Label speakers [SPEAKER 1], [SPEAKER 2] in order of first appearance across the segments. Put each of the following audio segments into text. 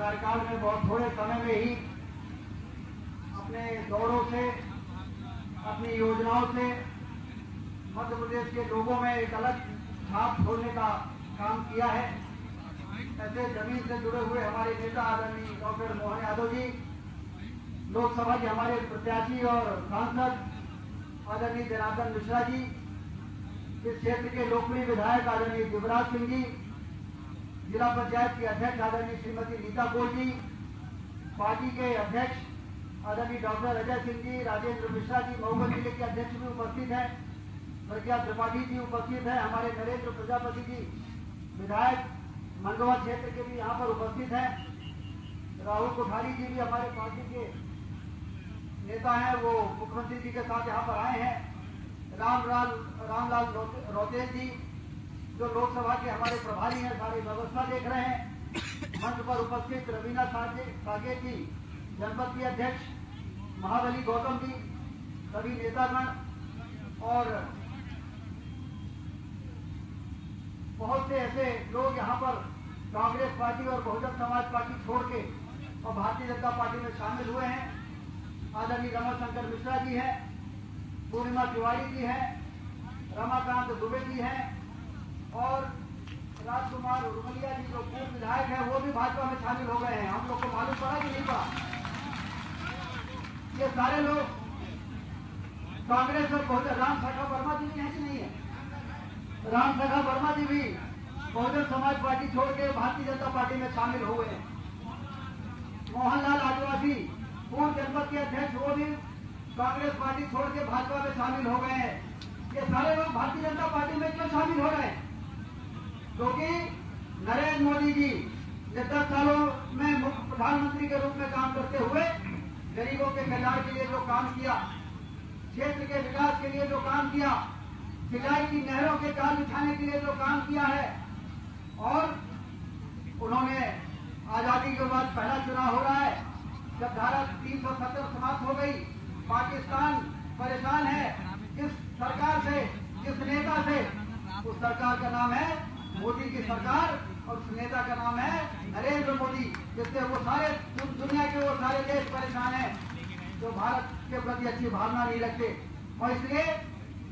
[SPEAKER 1] कार्यकाल में बहुत थोड़े समय में ही अपने दौरों से, अपनी योजनाओं से मध्य प्रदेश के लोगों में एक अलग छाप छोड़ने का काम किया है। ऐसे जमीन से जुड़े हुए हमारे नेता आदरणीय डॉक्टर मोहन यादव जी, लोकसभा के हमारे प्रत्याशी और सांसद आदरणीय जनार्दन मिश्रा जी, इस क्षेत्र के लोकप्रिय विधायक आदरणीय युवराज सिंह जी, जिला पंचायत की अध्यक्ष आदरणीय श्रीमती नीता कौर जी, पार्टी के अध्यक्ष आदरणीय डॉक्टर अजय सिंह जी, राजेंद्र मिश्रा जी, महोबा जिले के अध्यक्ष भी उपस्थित हैं, प्रज्ञा त्रिपाठी जी उपस्थित हैं, हमारे नरेंद्र प्रजापति जी विधायक मंडवा क्षेत्र के भी यहाँ पर उपस्थित हैं, राहुल कोठारी जी भी हमारे पार्टी के नेता हैं, वो मुख्यमंत्री जी के साथ यहाँ पर आए हैं, रामलाल रोतेल जी जो लोकसभा के हमारे प्रभारी हैं, सारी व्यवस्था देख रहे हैं, मंच पर उपस्थित रवीना सागे जी जनपद के अध्यक्ष, महाबली गौतम जी, सभी नेतागण और बहुत से ऐसे लोग यहाँ पर कांग्रेस पार्टी और बहुजन समाज पार्टी छोड़ के और भारतीय जनता पार्टी में शामिल हुए हैं। आदरणीय रमाशंकर मिश्रा जी हैं, पूर्णिमा तिवारी जी हैं, रमाकांत दुबे जी हैं और राजकुमार उर्मलिया जी जो पूर्व विधायक हैं, वो भी भाजपा में शामिल हो गए हैं। हम लोग को मालूम पड़ा कि नहीं पड़ा? ये सारे लोग कांग्रेस और बहुजन, राम सखा वर्मा जी भी हैं कि नहीं है? राम सखा वर्मा जी भी बहुजन समाज पार्टी छोड़ के भारतीय जनता पार्टी में शामिल हुए हैं। मोहनलाल आदिवासी पूर्व जनपद के अध्यक्ष, वो भी कांग्रेस पार्टी छोड़ के भाजपा में शामिल हो गए हैं। ये सारे लोग भारतीय जनता पार्टी में क्यों शामिल हो रहे हैं? क्योंकि नरेंद्र मोदी जी ने 10 सालों में प्रधानमंत्री के रूप में काम करते हुए गरीबों के कल्याण के लिए जो काम किया, क्षेत्र के विकास के लिए जो काम किया, सिंचाई की नहरों के जाल बिछाने के लिए जो काम किया है, और उन्होंने आजादी के बाद पहला चुनाव हो रहा है, जब धारा 370 समाप्त हो गई, पाकिस्तान परेशान है जिस सरकार से, जिस नेता से, उस सरकार का नाम है मोदी की सरकार और उस नेता का नाम है नरेंद्र मोदी, जिससे वो सारे दुनिया के वो सारे देश परेशान हैं जो भारत के प्रति अच्छी भावना नहीं रखते। और इसलिए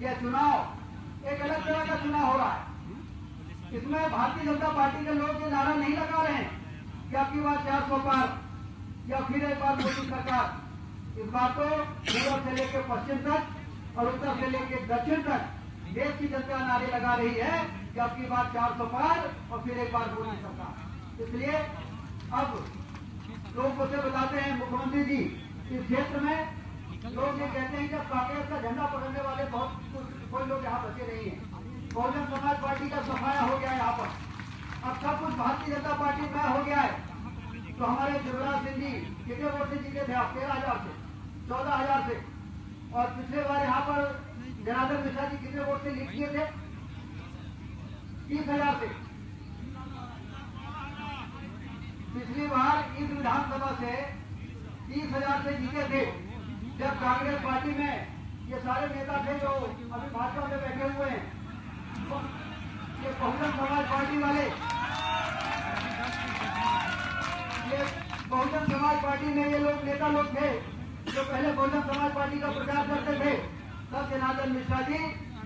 [SPEAKER 1] यह चुनाव एक अलग तरह का चुनाव हो रहा है। इसमें भारतीय जनता पार्टी के लोग ये नारा नहीं लगा रहे हैं कि आपकी बात 400 पार या फिर एक बार मोदी सरकार। इस बार तो पूर्व से लेकर पश्चिम तक और उत्तर से लेकर दक्षिण तक देश की जनता नारे लगा रही है कि आपकी बात 400 पार और फिर एक बार मोदी सरकार। इसलिए अब लोग मुझे बताते हैं, मुख्यमंत्री जी, इस क्षेत्र में लोग ये कहते हैं कि कांग्रेस का झंडा पकड़ने वाले बहुत कोई लोग यहाँ बचे नहीं है। बहुजन समाज पार्टी का सफाया हो गया है यहाँ पर, अब सब कुछ भारतीय जनता पार्टी में हो गया है। तो हमारे युवराज सिंह जी कितने वोट से जीते थे? 13,000 से, 14,000 से। और पिछले बार यहाँ पर जनार्दन मिश्रा जी कितने वोट से लीड किए थे? 30,000 से। पिछली बार इस विधानसभा से 30,000 से जीते थे, जब कांग्रेस पार्टी में ये सारे नेता थे जो अभी भाजपा में बैठे हुए हैं। ये बहुजन समाज पार्टी वाले, ये बहुजन समाज पार्टी में ये लोग नेता लोग थे जो पहले बहुजन समाज पार्टी का प्रचार करते थे। तब जनार्दन मिश्रा जी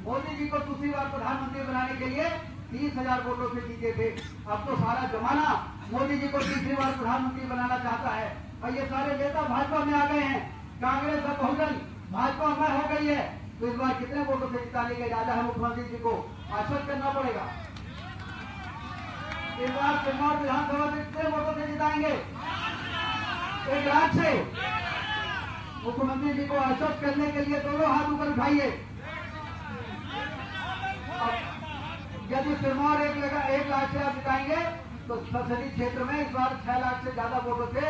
[SPEAKER 1] मोदी जी को दूसरी बार प्रधानमंत्री बनाने के लिए 30,000 वोटों से जीते थे। अब तो सारा जमाना मोदी जी को तीसरी बार प्रधानमंत्री बनाना चाहता है और ये सारे नेता भाजपा में आ गए हैं। कांग्रेस और बहुजन भाजपा में हो गई है, तो इस बार कितने वोटों से जिताने का इरादा है मुख्यमंत्री जी को आश्वस्त करना पड़ेगा। इस बार सिरमौर विधानसभा में कितने वोटों से जिताएंगे? 1 लाख से। मुख्यमंत्री जी को आश्वस्त करने के लिए दोनों हाथ ऊपर उठाइए। यदि सिरमौर 1 लाख से आप जिताएंगे तो संसदीय क्षेत्र में इस बार 6 लाख से ज्यादा वोटों से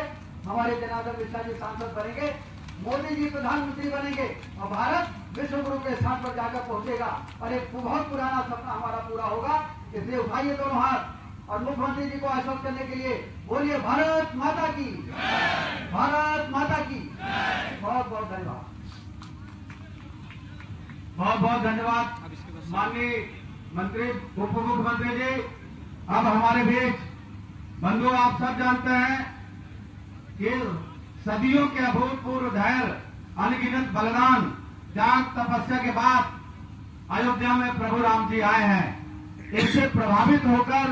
[SPEAKER 1] हमारे जनार्दन मिश्रा जी सांसद बनेंगे, मोदी जी प्रधानमंत्री बनेंगे और भारत विश्व गुरु के स्थान पर जाकर पहुंचेगा और एक बहुत पुराना सपना हमारा पूरा होगा। इसलिए उठाइए दोनों हाथ और मुख्यमंत्री जी को आश्वस्त करने के लिए बोलिए भारत माता की, भारत माता की। बहुत बहुत धन्यवाद।
[SPEAKER 2] बहुत बहुत धन्यवाद माननीय मंत्री, उप मुख्यमंत्री जी। अब हमारे बीच बंधु, आप सब जानते हैं कि सदियों के अभूतपूर्व धैर्य, अनगिनत बलिदान, त्याग, तपस्या के बाद अयोध्या में प्रभु राम जी आए हैं। इससे प्रभावित होकर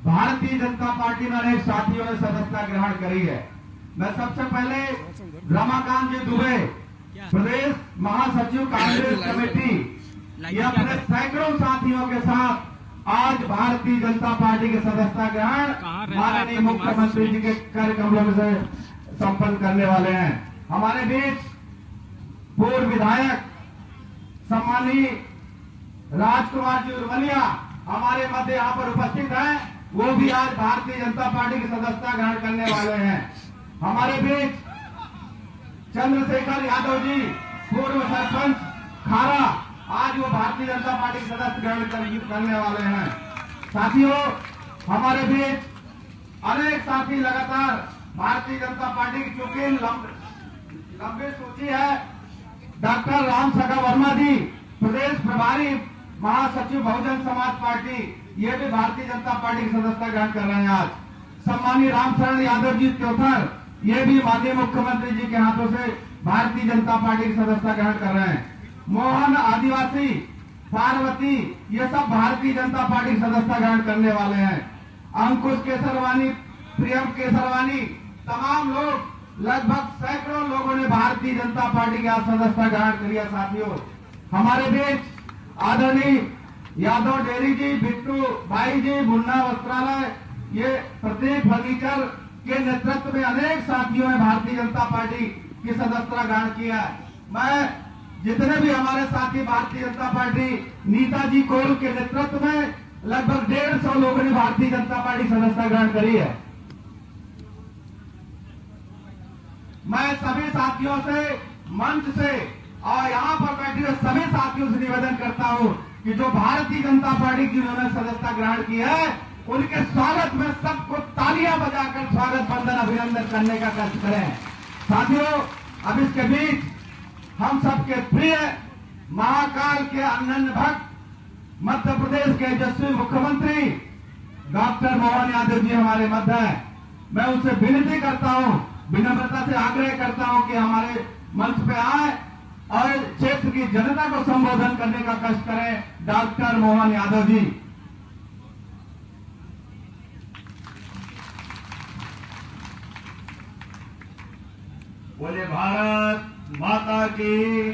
[SPEAKER 2] भारतीय जनता पार्टी में अनेक साथियों ने सदस्यता ग्रहण करी है। मैं सबसे पहले रमाकांत जी दुबे, प्रदेश महासचिव कांग्रेस कमेटी, ये अपने सैकड़ों साथियों के साथ आज भारतीय जनता पार्टी के सदस्यता ग्रहण माननीय मुख्यमंत्री जी के कार्यक्रमों से संपन्न करने वाले हैं। हमारे बीच पूर्व विधायक सम्मानीय राजकुमार जी उर्मलिया हमारे मध्य यहाँ पर उपस्थित हैं, वो भी आज भारतीय जनता पार्टी की सदस्यता ग्रहण करने वाले हैं। हमारे बीच चंद्रशेखर यादव जी, पूर्व सरपंच खारा, आज वो भारतीय जनता पार्टी की सदस्य ग्रहण करने वाले हैं। साथियों, हमारे बीच अनेक साथी लगातार भारतीय जनता पार्टी की, चूंकि लंबी सूची है, डॉक्टर राम सखा वर्मा जी, प्रदेश प्रभारी महासचिव बहुजन समाज पार्टी, ये भी भारतीय जनता पार्टी की सदस्यता ग्रहण कर रहे हैं आज। सम्मानीय रामशरण यादव जी त्योथर, ये भी माननीय मुख्यमंत्री जी के हाथों से भारतीय जनता पार्टी की सदस्यता ग्रहण कर रहे हैं। मोहन आदिवासी, पार्वती, ये सब भारतीय जनता पार्टी की सदस्यता ग्रहण करने वाले हैं। अंकुश केसरवानी, प्रियम केसरवानी, तमाम लोग, लगभग सैकड़ों लोगों ने भारतीय जनता पार्टी की आज सदस्यता ग्रहण करी है। साथियों, हमारे बीच आदरणीय यादव डेरी जी, बिट्टू भाई जी, मुन्ना वस्त्रालय, ये प्रत्येक फर्नीचर के नेतृत्व में अनेक साथियों ने भारतीय जनता पार्टी की सदस्यता ग्रहण किया है। मैं जितने भी हमारे साथी भारतीय जनता पार्टी, नीता जी कोल के नेतृत्व में लगभग 150 लोगों ने भारतीय जनता पार्टी सदस्यता ग्रहण करी है। मैं सभी साथियों से, मंच से और यहाँ पर बैठे हुए सभी साथियों से निवेदन करता हूँ कि जो भारतीय जनता पार्टी की उन्होंने सदस्यता ग्रहण की है, उनके स्वागत में सबको तालियां बजाकर स्वागत बंदन अभिनंदन करने का कष्ट करें। साथियों, अब इसके बीच हम सबके प्रिय महाकाल के अनन्य भक्त मध्य प्रदेश के यशस्वी मुख्यमंत्री डॉक्टर मोहन यादव जी हमारे मध्य हैं। मैं उनसे विनती करता हूं, विनम्रता से आग्रह करता हूं कि हमारे मंच पे आए और क्षेत्र की जनता को संबोधन करने का कष्ट करें। डॉक्टर मोहन यादव जी।
[SPEAKER 3] बोले भारत माता की,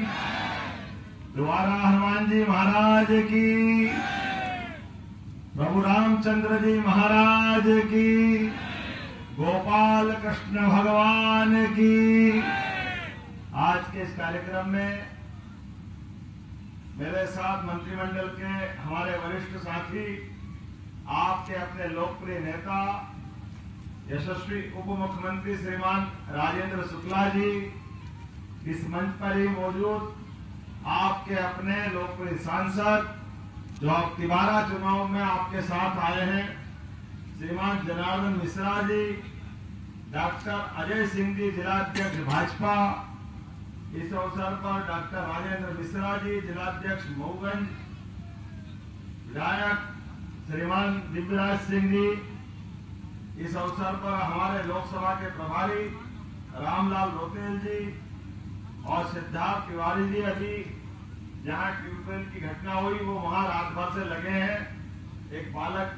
[SPEAKER 3] द्वारा हनुमान जी महाराज की, प्रभु रामचंद्र जी महाराज की, गोपाल कृष्ण भगवान की। आज के इस कार्यक्रम में मेरे साथ मंत्रिमंडल के हमारे वरिष्ठ साथी, आपके अपने लोकप्रिय नेता यशस्वी उप मुख्यमंत्री श्रीमान राजेंद्र शुक्ला जी, इस मंच पर ही मौजूद आपके अपने लोकप्रिय सांसद जो अब तिबारा चुनाव में आपके साथ आए हैं, श्रीमान जनार्दन मिश्रा जी, डॉक्टर अजय सिंह जी, जिलाध्यक्ष भाजपा, इस अवसर पर डॉक्टर राजेंद्र मिश्रा जी, जिलाध्यक्ष मऊगंज, विधायक श्रीमान दिव्यराज सिंह जी, इस अवसर पर हमारे लोकसभा के प्रभारी रामलाल रोतेल जी और सिद्धार्थ तिवारी जी, अभी जहां ट्यूबवेल की घटना हुई वो वहां रात भर से लगे हैं, एक बालक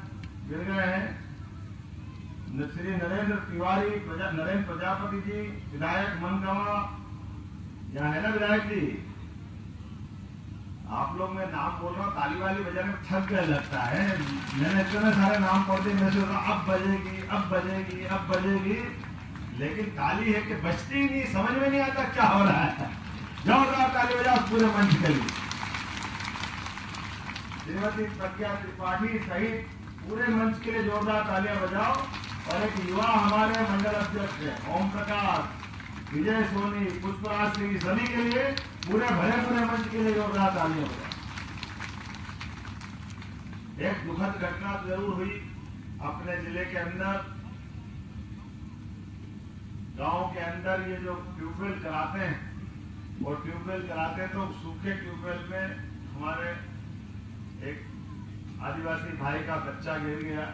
[SPEAKER 3] गिर गए हैं। श्री नरेंद्र तिवारी, नरेंद्र प्रजापति जी, विधायक मनगवा, यहाँ है ना विधायक जी? आप लोग मैं नाम बोल रहा हूँ, ताली वाली बजाने में थक गया लगता है। मैंने इतने सारे नाम पढ़ दिए, मैं सोच रहा अब बजेगी, अब बजेगी, अब बजेगी, लेकिन ताली है कि बजती ही नहीं, समझ में नहीं आता क्या हो रहा है। जोरदार ताली बजाओ पूरे मंच के लिए। श्रीमती प्रज्ञा त्रिपाठी सहित पूरे मंच के लिए जोरदार तालियां बजाओ। और एक युवा हमारे मंडल अध्यक्ष है ओम प्रकाश, विजय सोनी, पुष्पराज सिंह, सभी के लिए पूरे भरे मंच के लिए जोरदार तालियां बजाओ। एक दुखद घटना जरूर हुई अपने जिले के अंदर, गांव के अंदर। ये जो ट्यूबवेल कराते हैं और ट्यूबवेल कराते हैं तो सूखे ट्यूबवेल में हमारे एक आदिवासी भाई का बच्चा गिर गया।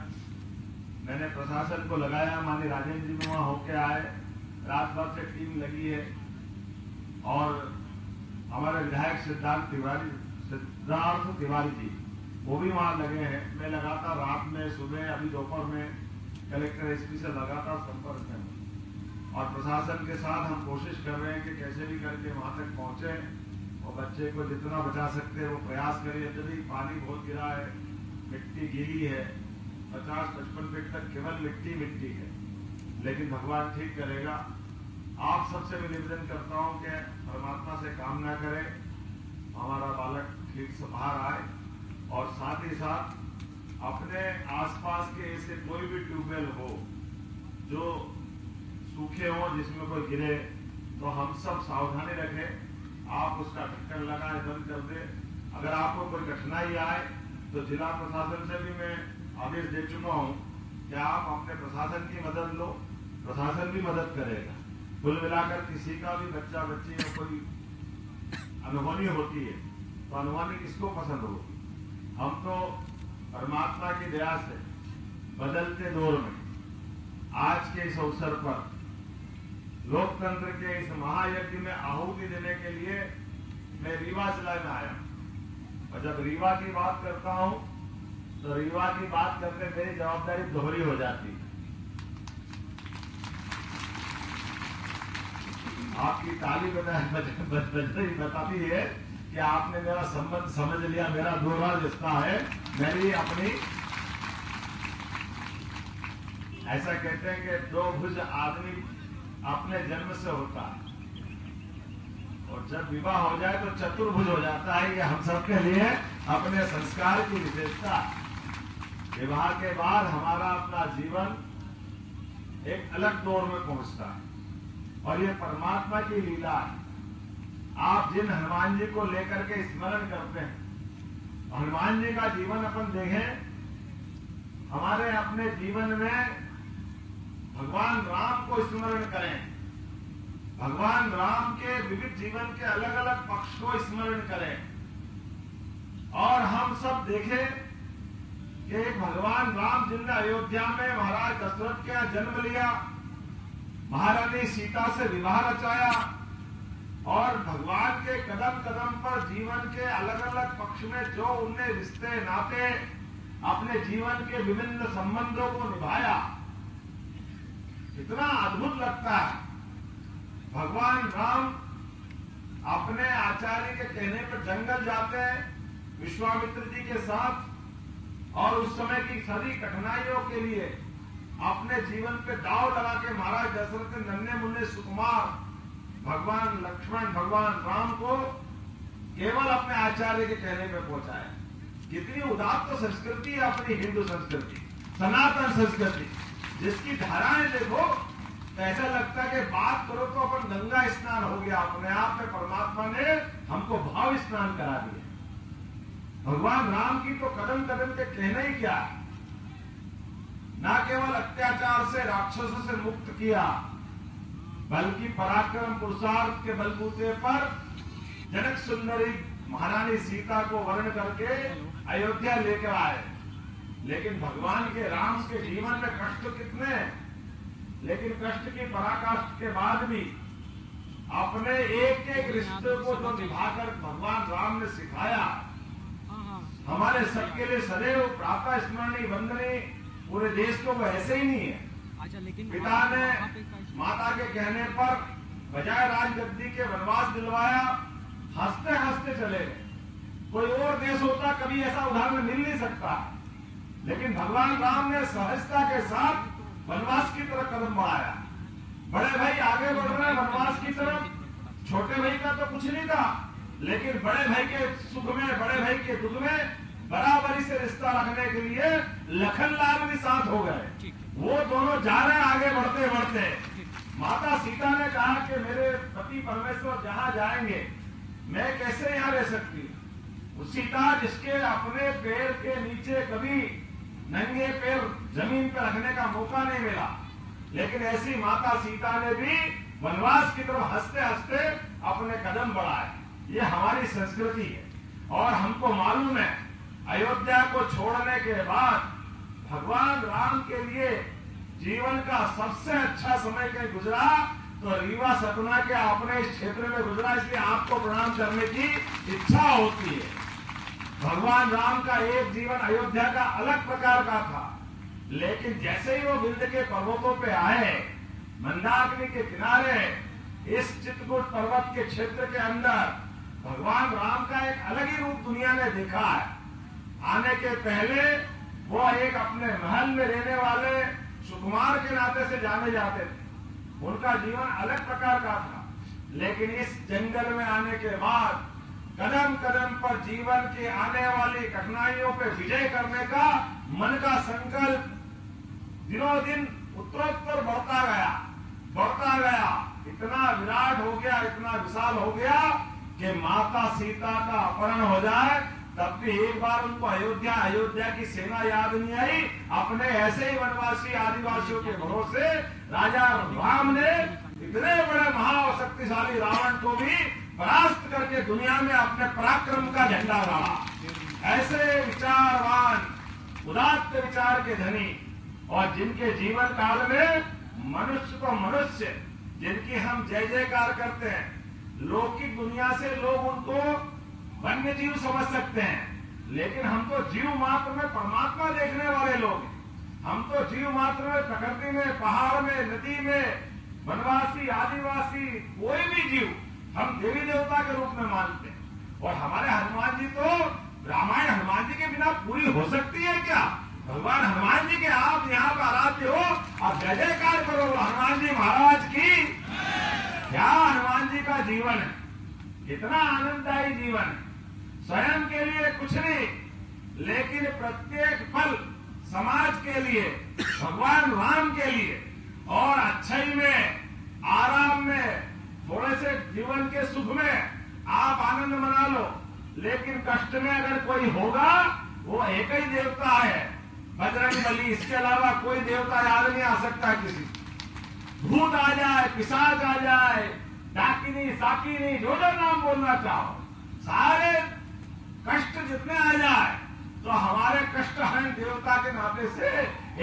[SPEAKER 3] मैंने प्रशासन को लगाया, माननीय राजेंद्र जी वहां होके आए, रात भर से टीम लगी है और हमारे विधायक सिद्धार्थ तिवारी जी वो भी वहां लगे हैं। मैं लगातार रात में, सुबह, अभी दोपहर में कलेक्टर एसपी से लगातार संपर्क में हूं और प्रशासन के साथ हम कोशिश कर रहे हैं कि कैसे भी करके वहां तक पहुंचे और बच्चे को जितना बचा सकते हैं वो प्रयास करें। यदि पानी बहुत गिरा है, मिट्टी गीली है, 50-55 फीट तक केवल मिट्टी है, लेकिन भगवान ठीक करेगा। आप सबसे मैं निवेदन करता हूं कि परमात्मा से कामना करें हमारा बालक ठीक से बाहर आए और साथ ही साथ अपने आसपास के ऐसे कोई भी ट्यूबवेल हो जो सूखे हो, जिसमें कोई गिरे, तो हम सब सावधानी रखें। आप उसका ढक्कन लगाए, बंद कर दे। अगर आपको कोई कठिनाई आए तो जिला प्रशासन से भी मैं आदेश दे चुका हूं कि आप अपने प्रशासन की मदद लो, प्रशासन भी मदद करेगा। कुल मिलाकर किसी का भी बच्चा बच्ची में कोई अनहोनी होती है तो अनहोनी किसको पसंद होगी। हम तो परमात्मा की दया से बदलते दौर में आज के इस अवसर पर लोकतंत्र के इस महायज्ञ में आहुति देने के लिए मैं रीवा जिला में आया और जब रीवा की बात करता हूं तो रीवा की बात करते मेरी जवाबदारी दोहरी हो जाती है। आपकी ताली बताती है कि आपने मेरा संबंध समझ लिया, मेरा दोहरा रिश्ता है, मेरी अपनी। ऐसा कहते हैं कि दो भुज आदमी अपने जन्म से होता है और जब विवाह हो जाए तो चतुर्भुज हो जाता है। ये हम सबके लिए अपने संस्कार की विशेषता है। विवाह के बाद हमारा अपना जीवन एक अलग दौर में पहुंचता है और ये परमात्मा की लीला है। आप जिन हनुमान जी को लेकर के स्मरण करते हैं, हनुमान जी का जीवन अपन देखें, हमारे अपने जीवन में भगवान राम को स्मरण करें, भगवान राम के विविध जीवन के अलग अलग पक्ष को स्मरण करें और हम सब देखें कि एक भगवान राम जिनने अयोध्या में महाराज दशरथ का जन्म लिया, महारानी सीता से विवाह रचाया और भगवान के कदम कदम पर जीवन के अलग अलग पक्ष में जो उनने रिश्ते नाते अपने जीवन के विभिन्न संबंधों को निभाया, इतना अद्भुत लगता है। भगवान राम अपने आचार्य के कहने पर जंगल जाते हैं विश्वामित्र जी के साथ और उस समय की सारी कठिनाइयों के लिए अपने जीवन पे दाव लगा के महाराज दशरथ के नन्हे मुन्ने सुकुमार भगवान लक्ष्मण, भगवान राम को केवल अपने आचार्य के कहने पे पहुंचाया। कितनी उदात्त तो संस्कृति है अपनी हिंदू संस्कृति, सनातन संस्कृति, जिसकी धाराएं देखो तो ऐसा लगता है कि बात करो तो अपन गंगा स्नान हो गया। अपने आप में परमात्मा ने हमको भाव स्नान करा दिया। भगवान राम की तो कदम कदम पे कहना ही क्या है, ना केवल अत्याचार से राक्षसों से मुक्त किया बल्कि पराक्रम पुरुषार्थ के बलबूते पर जनक सुंदरी महारानी सीता को वर्ण करके अयोध्या लेकर आए। लेकिन भगवान के राम के जीवन में कष्ट कितने, लेकिन कष्ट की पराकाष्ठ के बाद भी अपने एक एक रिश्ते को जो निभाकर भगवान राम ने सिखाया, हमारे सबके लिए सदैव प्रातः स्मरणीय वंदनीय पूरे देश को वो ऐसे ही नहीं है। पिता ने माता के कहने पर बजाय राजगद्दी के वनवास दिलवाया, हंसते हंसते चले गए। कोई और देश होता कभी ऐसा उदाहरण मिल नहीं सकता, लेकिन भगवान राम ने सहजता के साथ वनवास की तरफ कदम बढ़ाया। बड़े भाई आगे बढ़ रहे हैं वनवास की तरफ, छोटे भाई का तो कुछ नहीं था, लेकिन बड़े भाई के सुख में, बड़े भाई के दुख में बराबरी से रिश्ता रखने के लिए लखनलाल भी साथ हो गए। वो दोनों जा रहे हैं आगे बढ़ते बढ़ते। माता सीता ने कहा कि मेरे पति परमेश्वर जहां जाएंगे मैं कैसे यहां रह सकती हूं। सीता जिसके अपने पैर के नीचे कभी नंगे पैर जमीन पर रखने का मौका नहीं मिला, लेकिन ऐसी माता सीता ने भी वनवास की तरफ हंसते हंसते अपने कदम बढ़ाए। ये हमारी संस्कृति है और हमको मालूम है अयोध्या को छोड़ने के बाद भगवान राम के लिए जीवन का सबसे अच्छा समय कहीं गुजरा तो रीवा सतना के अपने इस क्षेत्र में गुजरा, इसलिए आपको प्रणाम करने की इच्छा होती है। भगवान राम का एक जीवन अयोध्या का अलग प्रकार का था, लेकिन जैसे ही वो विंध्य के पर्वतों पे आए, मंदाकिनी के किनारे इस चित्रकूट पर्वत के क्षेत्र के अंदर भगवान राम का एक अलग ही रूप दुनिया ने देखा है। आने के पहले वो एक अपने महल में रहने वाले सुकुमार के नाते से जाने जाते थे, उनका जीवन अलग प्रकार का था। लेकिन इस जंगल में आने के बाद कदम कदम पर जीवन की आने वाली कठिनाइयों पे विजय करने का मन का संकल्प दिनों दिन उत्तरोत्तर बढ़ता गया, इतना विराट हो गया, इतना विशाल हो गया कि माता सीता का अपहरण हो जाए तब भी एक बार उनको अयोध्या की सेना याद नहीं आई। अपने ऐसे ही वनवासी आदिवासियों के भरोसे राजा राम ने इतने बड़े महा और शक्तिशाली रावण को भी परास्त करके दुनिया में अपने पराक्रम का झंडा गाड़ा। ऐसे विचारवान, उदात्त विचार के धनी और जिनके जीवन काल में मनुष्य को मनुष्य, जिनकी हम जय जयकार करते हैं, लौकिक दुनिया से लोग उनको वन्य जीव समझ सकते हैं, लेकिन हम तो जीव मात्र में परमात्मा देखने वाले लोग हैं। हम तो जीव मात्र में प्रकृति में, पहाड़ में, नदी में, वनवासी, आदिवासी, कोई भी जीव हम देवी देवता के रूप में मानते हैं। और हमारे हनुमान जी तो, रामायण हनुमान जी के बिना पूरी हो सकती है क्या? भगवान हनुमान जी के आप यहाँ पर आराध्य हो, आप जय जयकार करो हनुमान जी महाराज की। क्या हनुमान जी का जीवन है, कितना आनंददायी जीवन है। स्वयं के लिए कुछ नहीं, लेकिन प्रत्येक पल समाज के लिए, भगवान राम के लिए, और अच्छाई में, आराम में, थोड़े से जीवन के सुख में आप आनंद मना लो, लेकिन कष्ट में अगर कोई होगा वो एक ही देवता है, बजरंग बली। इसके अलावा कोई देवता याद नहीं आ सकता किसी। भूत आ जाए, पिशाच आ जाए, डाकिनी, साकिनी, जो जो नाम बोलना चाहो, सारे कष्ट जितने आ जाए, तो हमारे कष्ट हरण देवता के नाते से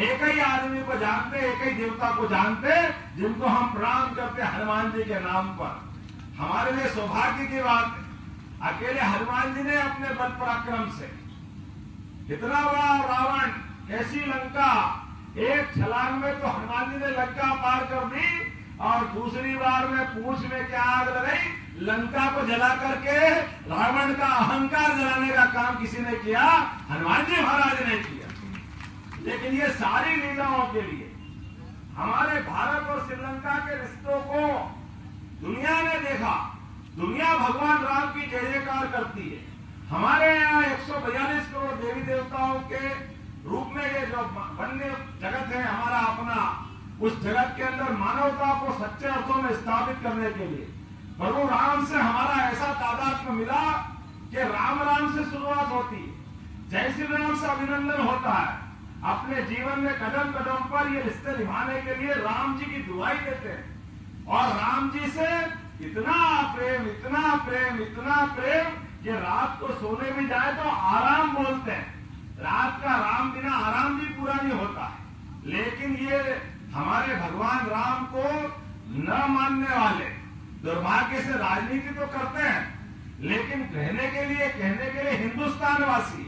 [SPEAKER 3] एक ही आदमी को जानते, एक ही देवता को जानते, जिनको हम प्रणाम करते हनुमान जी के नाम पर। हमारे लिए सौभाग्य की बात है, अकेले हनुमान जी ने अपने बल पराक्रम से इतना बड़ा रावण, कैसी लंका, एक छलांग में तो हनुमान जी ने लंका पार कर दी, और दूसरी बार में पूंछ में क्या आग लगाई, लंका को जला करके रावण का अहंकार जलाने का काम किसी ने किया? हनुमान जी महाराज ने किया। लेकिन ये सारी लीलाओं के लिए हमारे भारत और श्रीलंका के रिश्तों को दुनिया ने देखा। दुनिया भगवान राम की जय जयकार करती है। हमारे यहाँ 142 करोड़ देवी देवताओं के रूप में ये जो वन्य जगत है हमारा अपना, उस जगत के अंदर मानवता को सच्चे अर्थों में स्थापित करने के लिए प्रभु राम से हमारा ऐसा तादात्म्य मिला कि राम राम से शुरुआत होती है, जय श्री राम से अभिनंदन होता है। अपने जीवन में कदम कदम पर ये रिश्ते निभाने के लिए राम जी की दुआई देते हैं, और राम जी से इतना प्रेम, इतना प्रेम, इतना प्रेम कि रात को सोने भी जाए तो आराम बोलते हैं। रात का राम बिना आराम भी पूरा नहीं होता है। लेकिन ये हमारे भगवान राम को न मानने वाले दुर्भाग्य से राजनीति तो करते हैं, लेकिन कहने के लिए हिंदुस्तान वासी,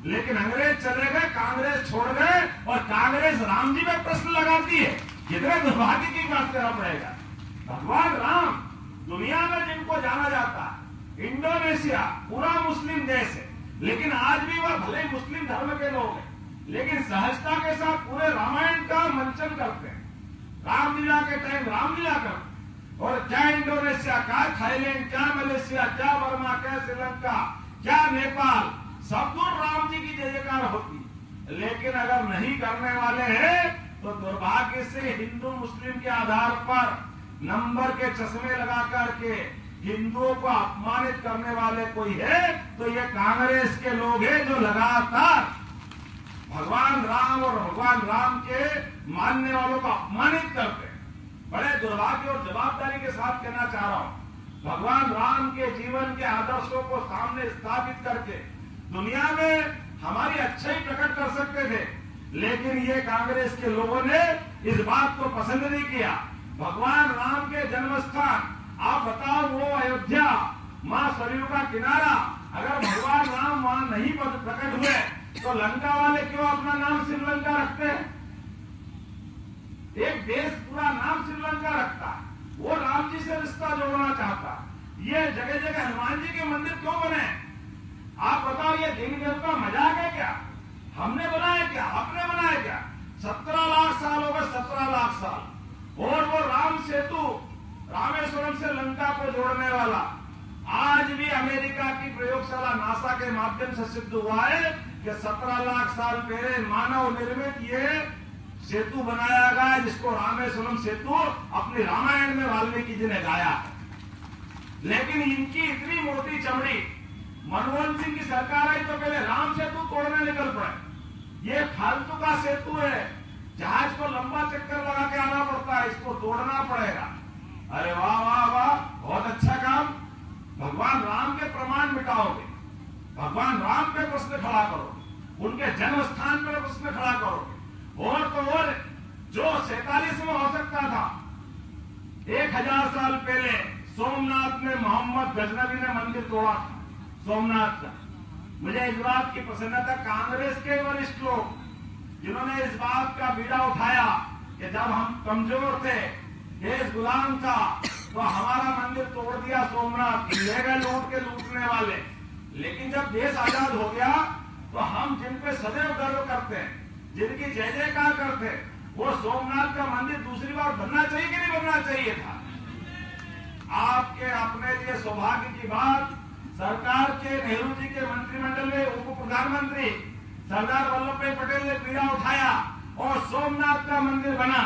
[SPEAKER 3] लेकिन अंग्रेज चले गए, कांग्रेस छोड़ गए, और कांग्रेस राम जी में प्रश्न लगाती है। कितने दुर्भाग्य की बात करना पड़ेगा। भगवान राम दुनिया में जिनको जाना जाता है, इंडोनेशिया पूरा मुस्लिम देश है, लेकिन आज भी वह भले मुस्लिम धर्म के लोग हैं, लेकिन सहजता के साथ पूरे रामायण का मंचन करते हैं। रामलीला के टाइम रामलीला करते, और क्या इंडोनेशिया, क्या थाईलैंड, क्या मलेशिया, क्या बर्मा, क्या श्रीलंका, क्या नेपाल, सब दूर राम जी की जय जयकार होती। लेकिन अगर नहीं करने वाले हैं तो दुर्भाग्य से हिंदू मुस्लिम के आधार पर नंबर के चश्मे लगा करके हिंदुओं को अपमानित करने वाले कोई है तो ये कांग्रेस के लोग हैं, जो लगातार भगवान राम और भगवान राम के मानने वालों को अपमानित करते हैं। बड़े दुर्भाग्य और जवाबदारी के साथ कहना चाह रहा हूं, भगवान राम के जीवन के आदर्शों को सामने स्थापित करके दुनिया में हमारी अच्छाई प्रकट कर सकते थे, लेकिन ये कांग्रेस के लोगों ने इस बात को पसंद नहीं किया। भगवान राम के जन्म स्थान, आप बताओ वो अयोध्या, माँ सरयू का किनारा, अगर भगवान राम वहां नहीं प्रकट हुए तो लंका वाले क्यों अपना नाम श्रीलंका रखते हैं? एक देश पूरा नाम श्रीलंका रखता है, वो राम जी से रिश्ता जोड़ना चाहता। ये जगह जगह हनुमान जी के मंदिर क्यों बने? आप बताओ, ये देवी देवता मजाक है क्या? हमने बनाया क्या? आपने बनाया क्या? 17 लाख साल हो गए, 17 लाख साल। और वो राम सेतु रामेश्वरम से लंका को जोड़ने वाला आज भी अमेरिका की प्रयोगशाला नासा के माध्यम से सिद्ध हुआ है कि 17 लाख साल पहले मानव निर्मित ये सेतु बनाया गया, जिसको रामेश्वरम सेतु अपनी रामायण में वाल्मीकि जी ने गाया है। लेकिन इनकी इतनी मोटी चमड़ी, मनमोहन सिंह की सरकार आई तो पहले राम सेतु तोड़ने निकल पड़े। ये फालतू का सेतु है, जहाज को लंबा चक्कर लगा के आना पड़ता है, इसको तोड़ना पड़ेगा। अरे वाह वाह वाह, बहुत अच्छा काम। भगवान राम के प्रमाण मिटाओगे, भगवान राम पे प्रश्न खड़ा करोगे, उनके जन्म स्थान पर प्रश्न खड़ा करोगे। और तो और जो 47 में हो सकता था, 1000 साल पहले सोमनाथ में मोहम्मद गजनबी ने मंदिर तोड़ा था, सोमनाथ का। मुझे इस बात की प्रसन्नता, कांग्रेस के वरिष्ठ लोग जिन्होंने इस बात का बीड़ा उठाया कि जब हम कमजोर थे, देश गुलाम था, तो हमारा मंदिर तोड़ दिया सोमनाथ, ले गए लूट के लूटने वाले। लेकिन जब देश आजाद हो गया तो हम जिन पे सदैव गर्व करते हैं, जिनकी जय जयकार करते हैं, वो सोमनाथ का मंदिर दूसरी बार बनना चाहिए कि नहीं बनना चाहिए था? आपके अपने लिए सौभाग्य की बात, सरकार के नेहरू जी के मंत्रिमंडल में उप प्रधानमंत्री सरदार वल्लभ भाई पटेल ने बीड़ा उठाया और सोमनाथ का मंदिर बना।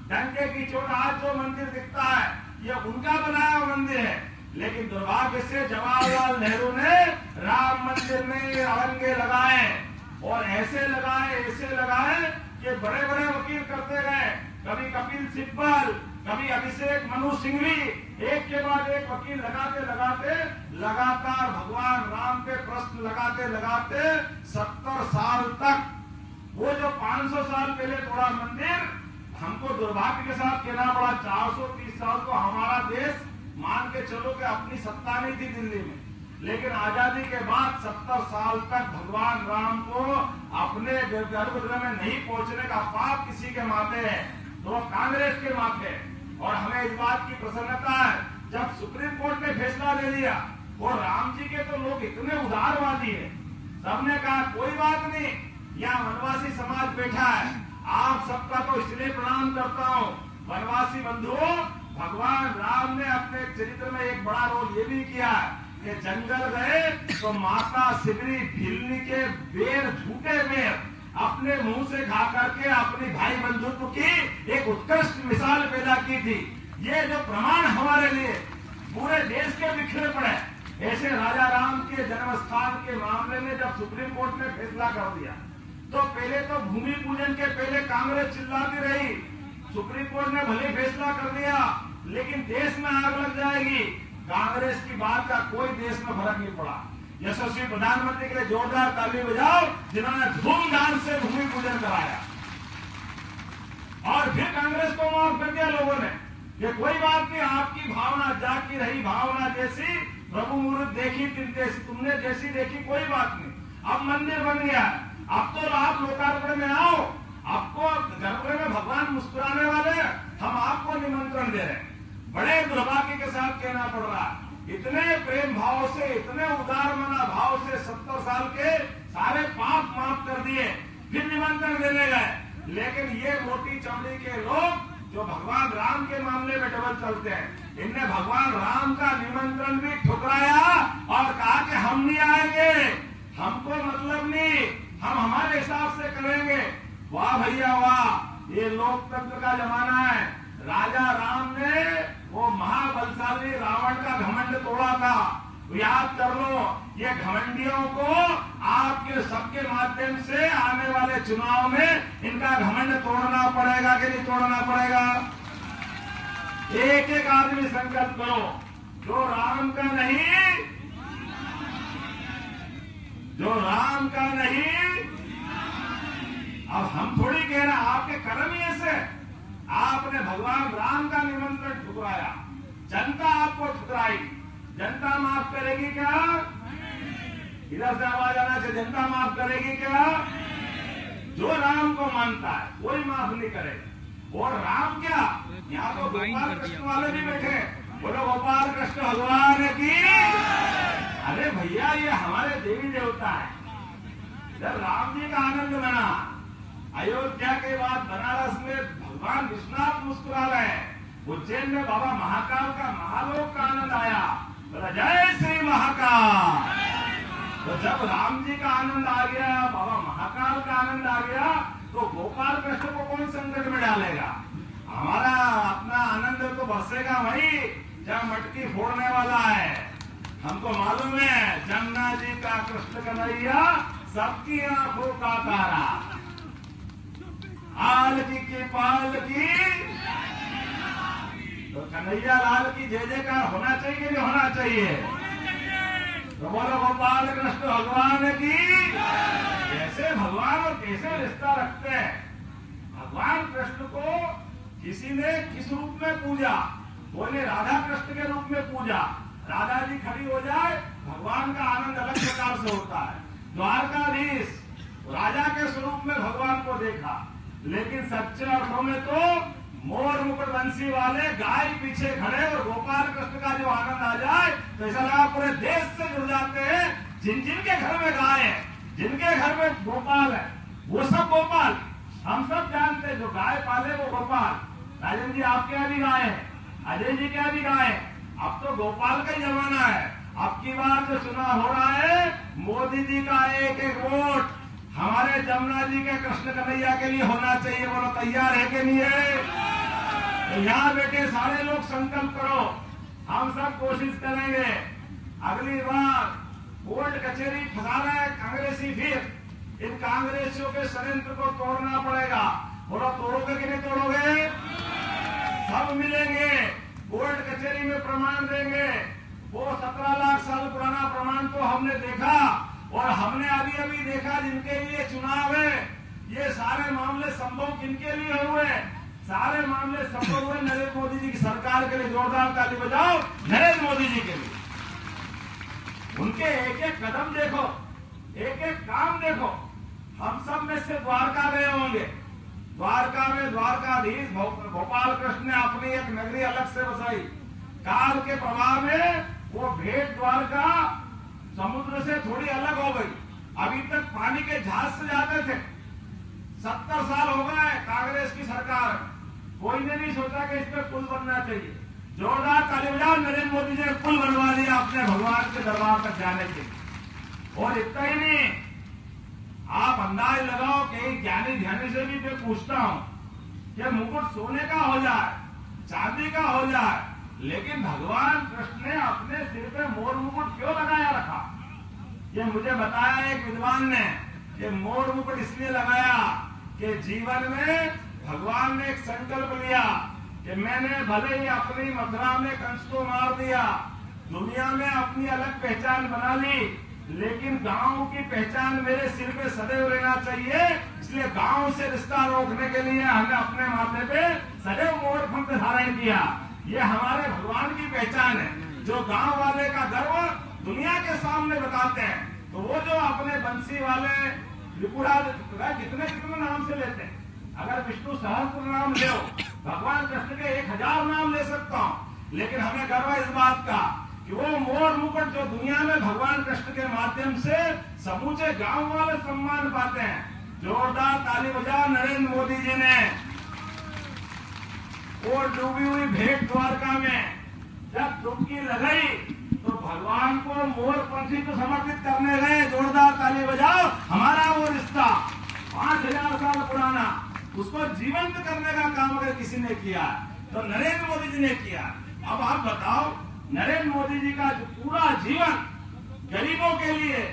[SPEAKER 3] डंके की चोट आज जो मंदिर दिखता है, ये उनका बनाया हुआ मंदिर है। लेकिन दुर्भाग्य से जवाहरलाल नेहरू ने राम मंदिर में अड़ंगे लगाए, और ऐसे लगाए कि बड़े बड़े वकील करते गए, कभी कपिल सिब्बल, कभी अभिषेक मनु सिंघवी, एक के बाद एक वकील लगाते लगातार भगवान राम पे प्रश्न लगाते 70 साल तक, वो जो 500 साल पहले तोड़ा मंदिर, हमको दुर्भाग्य के साथ कहना पड़ा, 430 साल तो हमारा देश मान के चलो कि अपनी सत्ता नहीं थी दिल्ली में, लेकिन आजादी के बाद 70 साल तक भगवान राम को अपने गर्भगृह में नहीं पहुंचने का पाप किसी के माथे है, तो कांग्रेस के माथे। और हमें इस बात की प्रसन्नता है, जब सुप्रीम कोर्ट ने फैसला ले लिया, और राम जी के तो लोग इतने उदारवादी है, सबने कहा कोई बात नहीं, यहाँ वनवासी समाज बैठा है, आप सबका तो इसलिए प्रणाम करता हूँ। वनवासी बंधुओं, भगवान राम ने अपने चरित्र में एक बड़ा रोल ये भी किया है कि जंगल गए तो माता सिबरी भिल्ली के बेर, झूठे बेर अपने मुंह से खा करके अपनी भाई बंधुत्व की एक उत्कृष्ट मिसाल पैदा की थी। ये जो प्रमाण हमारे लिए पूरे देश के बिखरे पड़े, ऐसे राजा राम के जन्म स्थान के मामले में जब सुप्रीम कोर्ट ने फैसला कर दिया, तो पहले तो भूमि पूजन के पहले कांग्रेस चिल्लाती रही, सुप्रीम कोर्ट ने भले फैसला कर दिया लेकिन देश में आग लग जाएगी। कांग्रेस की बात का कोई देश में फर्क नहीं पड़ा। यशस्वी प्रधानमंत्री के लिए जोरदार ताली बजाओ, जिन्होंने धूमधाम से भूमि पूजन कराया। और फिर कांग्रेस को माफ कर दिया लोगों ने कि कोई बात नहीं, आपकी भावना जागी रही, भावना जैसी प्रभु मुहूर्त देखी तुमने जैसी देखी, कोई बात नहीं। अब मंदिर बन गया, अब तो आप लोकार्पण में आओ, आपको गर्भगृह में भगवान मुस्कुराने वाले, हम आपको निमंत्रण दे रहे हैं। बड़े दुर्भाग्य के साथ कहना पड़ रहा है, इतने प्रेम भाव से, इतने उदार मना भाव से 70 साल के सारे पाप माफ कर दिए, फिर निमंत्रण देने गए। लेकिन ये मोटी चमड़ी के लोग जो भगवान राम के मामले में डबल चलते हैं, इनने भगवान राम का निमंत्रण भी ठुकराया और कहा कि हम नहीं आएंगे, हमको मतलब नहीं, हम हमारे हिसाब से करेंगे। वाह भैया वाह, ये लोकतंत्र का जमाना है। राजा राम ने वो महाबलशाली रावण का घमंड तोड़ा था, याद कर लो। ये घमंडियों को आपके सबके माध्यम से आने वाले चुनाव में इनका घमंड तोड़ना पड़ेगा कि नहीं तोड़ना पड़ेगा? एक एक आदमी संकल्प करो, जो राम का नहीं, जो राम का नहीं। अब हम थोड़ी कह रहे, आपके कर्म ही ऐसे, आपने भगवान राम का निमंत्रण ठुकराया, जनता आपको ठुकराई। जनता माफ करेगी क्या? इधर से आवाज आना चाहिए, जनता माफ करेगी क्या? जो राम को मानता है कोई माफ नहीं करेगा। और राम क्या, यहाँ तो गोपाल कृष्ण वाले भी बैठे, बोलो गोपाल कृष्ण भगवान की। अरे भैया ये हमारे देवी देवता है। जब राम जी का आनंद बना, अयोध्या के बाद बनारस में भगवान विश्वनाथ मुस्कुरा रहे हैं, उज्जैन में बाबा महाकाल का महालोक का आनंद आया, बोला जय श्री महाकाल। तो जब राम जी का आनंद आ गया, बाबा महाकाल का आनंद आ गया, तो गोपाल कृष्ण को कौन संकट में डालेगा? हमारा अपना आनंद तो बरसेगा वही जब मटकी फोड़ने वाला है। हमको मालूम है जमुना जी का कृष्ण कन्हैया सबकी आंखों का तारा, आल की पाल की। तो कन्हैया लाल की जय जयकार होना चाहिए कि नहीं होना चाहिए? तो बोलो गोपाल कृष्ण भगवान की। कैसे भगवान और कैसे रिश्ता रखते हैं। भगवान कृष्ण को किसी ने किस रूप में पूजा, बोले राधा कृष्ण के रूप में पूजा। राधा जी खड़ी हो जाए, भगवान का आनंद अलग प्रकार से होता है। द्वारकाधीश राजा के स्वरूप में भगवान को देखा, लेकिन सच्चे अर्थों में तो मोर मुकुट बंसी वाले गाय पीछे खड़े और गोपाल कृष्ण का जो आनंद आ जाए तो ऐसा लगा पूरे देश से जुड़ जाते हैं। जिनके घर में गाय है, जिनके घर में गोपाल है, वो सब गोपाल। हम सब जानते हैं जो गाय पाले वो गोपाल। राजन जी आपके यहाँ भी गाय है, अजय जी के यहाँ भी गाय है। अब तो गोपाल का ही जमाना है। अब की बार जो चुनाव हो रहा है, मोदी जी का एक एक वोट हमारे जमुना जी के कृष्ण कन्हैया के लिए होना चाहिए। बोलो तैयार है कि नहीं है? तो यहाँ बैठे सारे लोग संकल्प करो, हम सब कोशिश करेंगे। अगली बार कोर्ट कचहरी फंसा रहे हैं कांग्रेसी, फिर इन कांग्रेसियों के षड्यंत्र को तोड़ना पड़ेगा। बोलो तोड़ोगे कि नहीं तोड़ोगे? सब मिलेंगे, कोर्ट कचहरी में प्रमाण देंगे। वो 17 लाख साल पुराना प्रमाण तो हमने देखा, और हमने अभी अभी देखा जिनके लिए चुनाव है, ये सारे मामले संभव किनके लिए हुए? सारे मामले संभव हुए नरेंद्र मोदी जी की सरकार के लिए। जोरदार ताली बजाओ नरेंद्र मोदी जी के लिए। उनके एक एक कदम देखो, एक एक काम देखो। हम सब में से द्वारका गए होंगे, द्वारका में द्वारकाधीश गोपाल कृष्ण ने अपनी एक नगरी अलग से बसाई। काल के प्रभाव में वो भेंट द्वारका समुद्र से थोड़ी अलग हो गई। अभी तक पानी के जहाज से जाते थे। 70 साल हो गए कांग्रेस की सरकार, कोई ने नहीं सोचा कि इस पे पुल बनना चाहिए। जोरदार ताली बजाओ, नरेंद्र मोदी जी ने पुल बनवा दिया अपने भगवान के दरबार तक जाने के लिए। और इतना ही नहीं, आप अंदाज लगाओ कहीं ज्ञानी ध्यानी से भी मैं पूछता हूं कि मुकुट सोने का हो जाए, चांदी का हो जाए, लेकिन भगवान कृष्ण ने अपने सिर पे मोर मुकुट क्यों लगाया रखा? ये मुझे बताया एक विद्वान ने कि मोर मुकुट इसलिए लगाया कि जीवन में भगवान ने एक संकल्प लिया कि मैंने भले ही अपनी मथुरा में कंस को मार दिया, दुनिया में अपनी अलग पहचान बना ली, लेकिन गांव की पहचान मेरे सिर पे सदैव रहना चाहिए। इसलिए गांव से रिश्ता रोकने के लिए हमने अपने माथे पे सदैव मोर पंख धारण किया। ये हमारे भगवान की पहचान है, जो गांव वाले का गर्व दुनिया के सामने बताते हैं। तो वो जो अपने बंसी वाले त्रिपुरा कितने कितने नाम से लेते हैं, अगर विष्णु सहस्त्र नाम ले, भगवान कृष्ण के 1000 नाम ले सकता हूं, लेकिन हमें गर्व है इस बात का कि वो मोर मुकुट जो दुनिया में भगवान कृष्ण के माध्यम से समूचे गांव वाले सम्मान पाते हैं। जोरदार ताली बजाओ नरेंद्र मोदी जी ने। और डूबी हुई भेंट द्वारका में जब डुबकी लगाई तो भगवान को मोर पंछी को समर्पित करने गए। जोरदार ताली बजाओ। हमारा वो रिश्ता 5000 साल पुराना, उसको जीवंत करने का काम अगर किसी ने किया तो नरेंद्र मोदी जी ने किया। अब आप बताओ, नरेंद्र मोदी जी का जो पूरा जीवन गरीबों के लिए,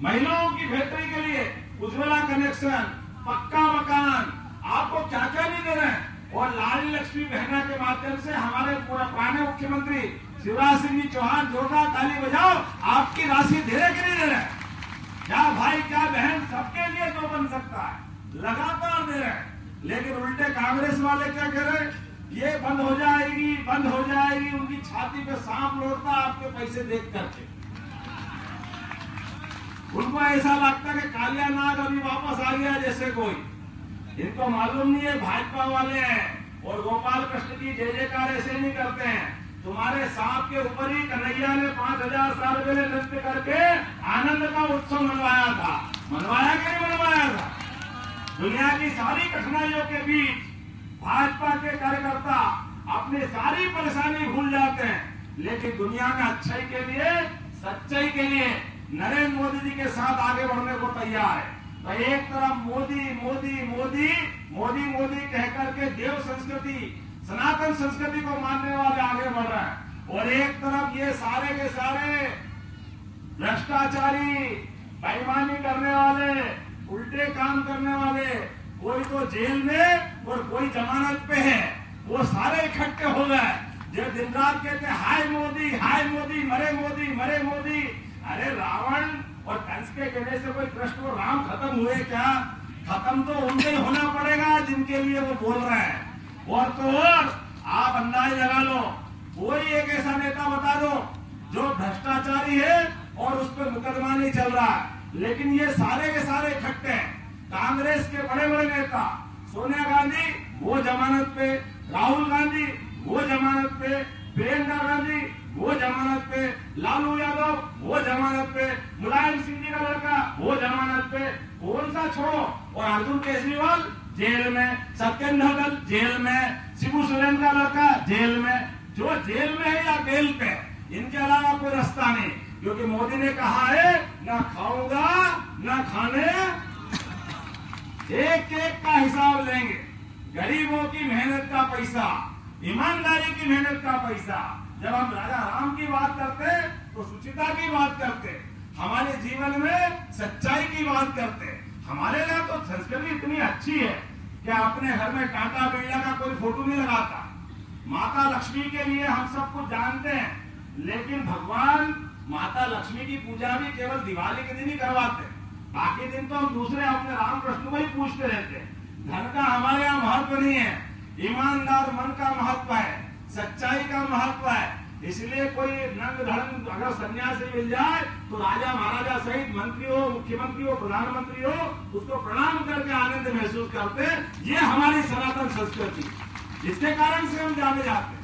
[SPEAKER 3] महिलाओं की बेहतरी के लिए, उज्ज्वला कनेक्शन, पक्का मकान, आपको क्या क्या नहीं दे रहे हैं। और लाडली लक्ष्मी बहना के माध्यम से हमारे पूरा पुराने मुख्यमंत्री शिवराज सिंह जी चौहान, जोरदार ताली बजाओ, आपकी राशि दे रहे कि नहीं दे रहे? क्या भाई क्या बहन, सबके लिए जो बन सकता है लगातार दे रहे हैं। लेकिन उल्टे कांग्रेस वाले क्या कह रहे, ये बंद हो जाएगी, बंद हो जाएगी। उनकी छाती पे सांप लौटता आपके पैसे देख करके। उनको ऐसा लगता कि कालिया नाग अभी वापस आ गया जैसे कोई। इनको मालूम नहीं है भाजपा वाले हैं और गोपाल कृष्ण की जय जयकार ऐसे नहीं करते हैं। तुम्हारे सांप के ऊपर ही कन्हैया ने 5000 साल पहले नृत्य करके आनंद का उत्सव मनवाया था। मनवाया कि नहीं मनवाया था? दुनिया की सारी कठिनाइयों के बीच भाजपा के कार्यकर्ता अपनी सारी परेशानी भूल जाते हैं, लेकिन दुनिया में अच्छाई के लिए, सच्चाई के लिए नरेंद्र मोदी जी के साथ आगे बढ़ने को तैयार है। तो एक तरफ मोदी मोदी मोदी मोदी मोदी कहकर के देव संस्कृति, सनातन संस्कृति को मानने वाले आगे बढ़ रहे हैं, और एक तरफ ये सारे के सारे भ्रष्टाचारी, बेईमानी करने वाले, उल्टे काम करने वाले, कोई तो जेल में और कोई जमानत पे है, वो सारे इकट्ठे हो गए जो दिन रात कहते हाय मोदी, हाय मोदी, मरे मोदी, मरे मोदी। अरे रावण और कंस के कहने से कोई कृष्ण और राम खत्म हुए क्या? खत्म तो उनके ही होना पड़ेगा जिनके लिए वो बोल रहे हैं। और तो और आप अंदाज लगा लो, कोई एक ऐसा नेता बता दो जो भ्रष्टाचारी है और उस पर मुकदमा नहीं चल रहा है, लेकिन ये सारे के सारे इकट्ठे हैं। कांग्रेस के बड़े बड़े नेता, सोनिया गांधी वो जमानत पे, राहुल गांधी वो जमानत पे, प्रियंका गांधी वो जमानत पे, लालू यादव वो जमानत पे, मुलायम सिंह जी का लड़का वो जमानत पे, कौन सा छोड़ो, और अर्जुन केजरीवाल जेल में, सत्येंद्र भगत जेल में, शिबू सोरेन का लड़का जेल में। जो जेल में है या बेल पे, इनके अलावा कोई रास्ता नहीं, क्योंकि मोदी ने कहा है ना खाऊंगा ना खाने, एक एक का हिसाब लेंगे। गरीबों की मेहनत का पैसा, ईमानदारी की मेहनत का पैसा। जब हम राजा राम की बात करते तो सुचिता की बात करते, हमारे जीवन में सच्चाई की बात करते। हमारे लिए तो संस्कृति इतनी अच्छी है कि अपने घर में टाटा बिरला का कोई फोटो नहीं लगाता। माता लक्ष्मी के लिए हम सब कुछ जानते हैं, लेकिन भगवान माता लक्ष्मी की पूजा भी केवल दिवाली के दिन ही करवाते, बाकी दिन तो हम दूसरे अपने राम कृष्ण को ही पूछते रहते। धन का हमारे यहाँ महत्व नहीं है, ईमानदार मन का महत्व है, सच्चाई का महत्व है। इसलिए कोई नंग धड़ंग अगर सन्यासी मिल जाए तो राजा महाराजा सहित मंत्री हो, मुख्यमंत्री हो, प्रधानमंत्री हो, उसको प्रणाम करके आनंद महसूस करते। ये हमारी सनातन संस्कृति, जिसके कारण से हम जाने जाते हैं।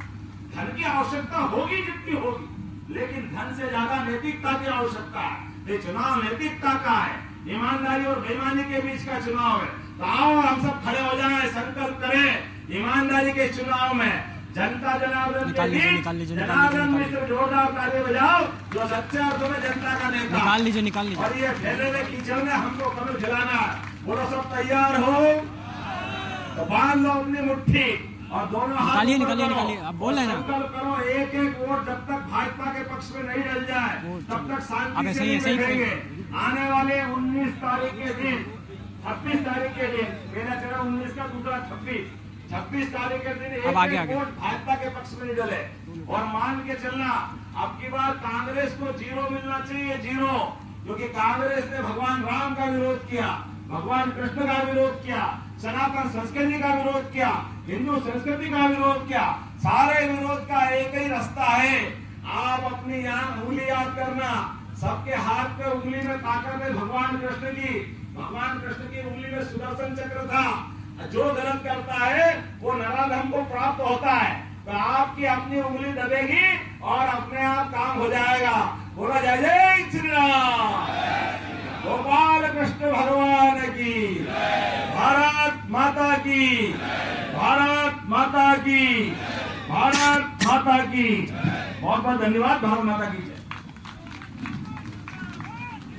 [SPEAKER 3] धन की आवश्यकता होगी जितनी होगी, लेकिन धन से ज्यादा नैतिकता की आवश्यकता है। ये चुनाव नैतिकता का है, ईमानदारी और बेईमानी के बीच का चुनाव है। तो आओ हम सब खड़े हो जाएं, संकल्प करें ईमानदारी के चुनाव में जनता जनार्दन के बीच जनार्दन मिश्र जोरदार ताली बजाओ, जो सच्चे अर्थों में जनता का नेता।
[SPEAKER 4] निकाल लीजिए
[SPEAKER 3] और ये फैले हुए कीचड़ में हमको कमल खिलाना है। बोलो सब तैयार हो तो बांध लो अपनी मुट्ठी और दोनों हाथ
[SPEAKER 4] निकालिए आप बोल रहे हैं ना।
[SPEAKER 3] संकल्प करो, एक एक वोट जब तक भाजपा के पक्ष में नहीं डल जाए तब तक शांति से नहीं बैठेंगे। आने वाले 19 तारीख के दिन, 26 तारीख के दिन, मेरा चला 19 का, दूसरा 26 तारीख के दिन एक वोट भाजपा के पक्ष में नहीं डले। और मान के चलना, अब की बार कांग्रेस को 0 मिलना चाहिए, 0, क्योंकि कांग्रेस ने भगवान राम का विरोध किया, भगवान कृष्ण का विरोध किया, सनातन संस्कृति का विरोध किया, हिंदू संस्कृति का विरोध किया। सारे विरोध का एक ही रास्ता है, आप अपनी यहाँ उंगली याद करना, सबके हाथ पे उंगली में ताकत है भगवान कृष्ण की। भगवान कृष्ण की उंगली में सुदर्शन चक्र था। जो गलत करता है वो नराधम को प्राप्त होता है। तो आपकी अपनी उंगली दबेगी और अपने आप काम हो जाएगा। बोला जय जय श्री राम, गोपाल कृष्ण भगवान की, भारत माता की, भारत माता की, भारत माता की। बहुत बहुत धन्यवाद। भारत माता की जय।